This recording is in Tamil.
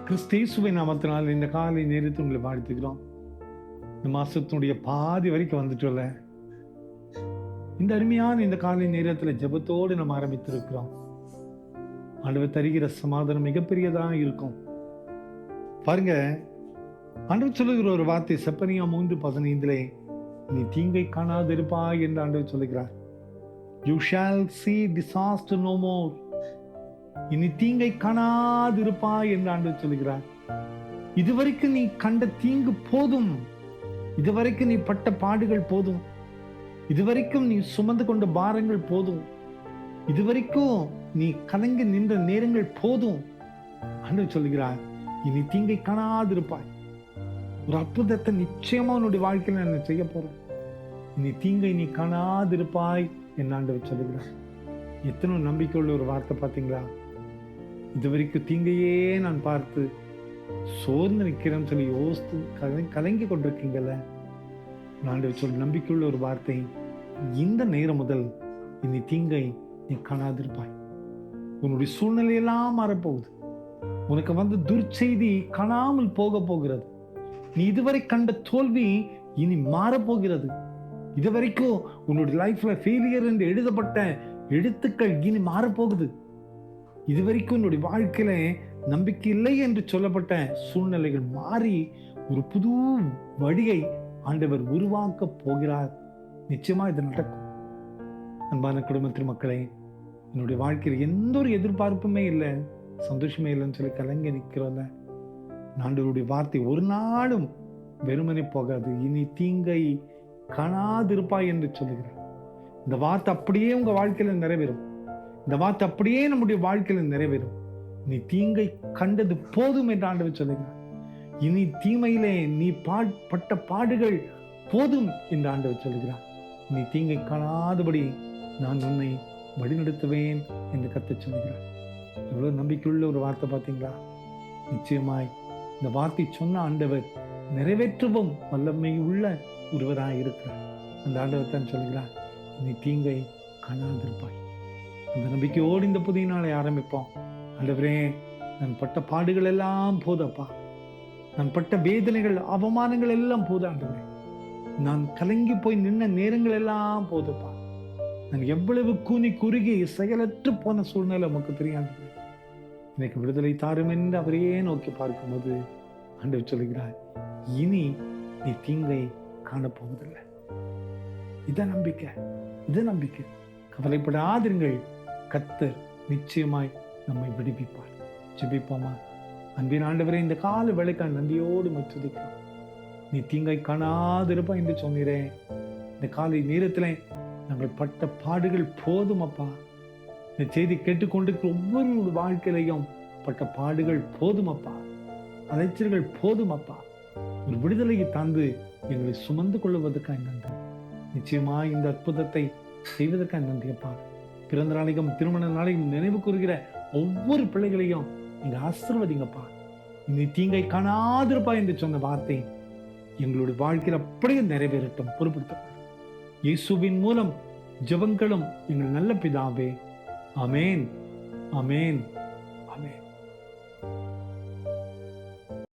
கிறிஸ்தேசுவை நாமத்தினால் இந்த காலை நேரத்தை உங்களை வாழ்த்துக்கிறோம். இந்த மாசத்தினுடைய பாதி வரைக்கும் வந்துட்டோம்ல. இந்த அருமையான இந்த காலை நேரத்தில் ஜெபத்தோடு நம்ம ஆரம்பித்திருக்கிறோம். ஆண்டவர் தருகிற சமாதானம் மிகப்பெரியதாக இருக்கும். பாருங்க, ஆண்டவர் சொல்லுகிற ஒரு வார்த்தை செப்பனியா 3:15 நீ தீங்கை காணாதிருப்பாய் என்று ஆண்டவர் சொல்லுகிறார். You shall see disaster no more. இனி தீங்கை காணாதிருப்பாய் என்று ஆண்டவர் சொல்லுகிறார். இதுவரைக்கும் நீ கண்ட தீங்கு போதும். இதுவரைக்கும் நீ பட்ட பாடுகள் போதும். இதுவரைக்கும் நீ சுமந்து கொண்ட பாரங்கள் போதும். இதுவரைக்கும் நீ கலங்கி நின்ற நேரங்கள் போதும். ஆண்டவர் சொல்லுகிறார், இனி தீங்கை காணாதிருப்பாய். ஒரு அற்புதத்தை நிச்சயமா உன்னுடைய வாழ்க்கையில நான் செய்ய போறேன். இனி தீங்கை நீ காணாதிருப்பாய் என்று ஆண்டவர் சொல்லுகிறார். எத்தனை நம்பிக்கையுள்ள ஒரு வார்த்தை பார்த்தீங்களா? இதுவரைக்கும் தீங்கையே நான் பார்த்து சோர்ந்து நிற்கிறேன்னு சொல்லி யோசித்து கலங்கி கொண்டிருக்கீங்கல்ல. ஆண்டவர் சொல்ல நம்பிக்கையுள்ள ஒரு வார்த்தை, இந்த நேரம் முதல் இனி தீங்கை நீ காணாதிருப்பாய். உன்னுடைய சூழ்நிலையெல்லாம் மாறப்போகுது. உனக்கு வந்து துர்ச்செய்தி காணாமல் போக போகிறது. நீ இதுவரை கண்ட தோல்வி இனி மாறப்போகிறது. இதுவரைக்கும் உன்னுடைய லைஃப்ல ஃபெயிலியர் என்று எழுதப்பட்ட எழுத்துக்கள் இனி மாறப்போகுது. இதுவரைக்கும் உன்னுடைய வாழ்க்கையில நம்பிக்கை இல்லை என்று சொல்லப்பட்ட சூழ்நிலைகள் மாறி ஒரு புது வழியை ஆண்டவர் உருவாக்க போகிறார். நிச்சயமா இது நடக்கும். அன்பான குடும்பத்தின் மக்களே, என்னுடைய வாழ்க்கையில் எந்த ஒரு எதிர்பார்ப்புமே இல்லை, சந்தோஷமே இல்லைன்னு சொல்லி கலங்கி நிற்கிறோம்ல. ஆண்டவருடைய வார்த்தை ஒரு நாளும் வெறுமனே போகாது. இனி தீங்கை காணாதிருப்பாய் என்று சொல்லுகிறார். இந்த வார்த்தை அப்படியே உங்க வாழ்க்கையில நிறைவேறும். இந்த வார்த்தை அப்படியே நம்முடைய வாழ்க்கையில நிறைவேறும். நீ தீங்கை கண்டது போதும் என்று ஆண்டவர் சொல்லுகிறார். இனி தீமையிலே நீ பட்ட பாடுகள் போதும் என்று ஆண்டவர் சொல்லுகிறார். நீ தீங்கை காணாதபடி நான் உன்னை வழிநடத்துவேன் என்று கர்த்தர் சொல்லுகிறார். எவ்வளவு நம்பிக்கையுள்ள ஒரு வார்த்தை பார்த்தீங்களா? நிச்சயமாய் இந்த வார்த்தை சொன்ன ஆண்டவர் நிறைவேற்றவும் வல்லமை உள்ள ஒருவராக இருக்கிறார். அந்த ஆண்டவர் தான் சொல்லுகிறார், நீ தீங்கை காணாதிருப்பாய். அந்த நம்பிக்கையோடு இந்த புதிய நாளை ஆரம்பிப்போம். ஆண்டவரே, நான் பட்ட பாடுகள் எல்லாம் போதப்பா. நான் பட்ட வேதனைகள் அவமானங்கள் எல்லாம் போதும் ஆண்டவரே. நான் கலங்கி போய் நின்ன நேரங்கள் எல்லாம் போதப்பா. நான் எவ்வளவு கூனி குறுகி செயலற்று போன சூழ்நிலை உமக்கு தெரியாது. எனக்கு விடுதலை தாரும் என்று அவரையே நோக்கி பார்க்கும்போது ஆண்டவர் சொல்லுகிறார், இனி நீ தீங்கை காணப்போவதில்லை. இத நம்பிக்கை, இத நம்பிக்கை. கவலைப்படாதிருங்கள், கர்த்தர் நிச்சயமாய் நம்மை விடுவிப்பார். ஜெபிப்போமா? அன்பின் ஆண்டவரே, இந்த கால வேளைக்கான நன்றியோடு துதிக்கிறோம். நீ தீங்கை காணாதிருப்பா என்று சொன்னீரே. இந்த காலை நேரத்தில் நாங்கள் பட்ட பாடுகள் போதும் அப்பா. இந்த செய்தி கேட்டுக்கொண்டிருக்கிற ஒவ்வொரு வாழ்க்கையிலையும் பட்ட பாடுகள் போதும் அப்பா. அலைச்சல்கள் போதும் அப்பா. ஒரு விடுதலையை தந்து எங்களை சுமந்து கொள்வதற்காக நன்றி. நிச்சயமா இந்த அற்புதத்தை செய்வதற்காக நன்றி அப்பா. பிறந்த நாளையும் திருமண நாளையும் நினைவு கூறுகிற ஒவ்வொரு பிள்ளைகளையும் நீங்க ஆசீர்வதிங்கப்பா. நீ தீங்கை காணாதிருப்பா என்று சொன்ன வார்த்தை எங்களுடைய வாழ்க்கையில் அப்படியே நிறைவேறட்டும். பொறுப்படுத்தப்படும் இயேசுவின் மூலம் ஜெபங்களும் எங்கள் நல்ல பிதாவே. ஆமேன், ஆமேன்.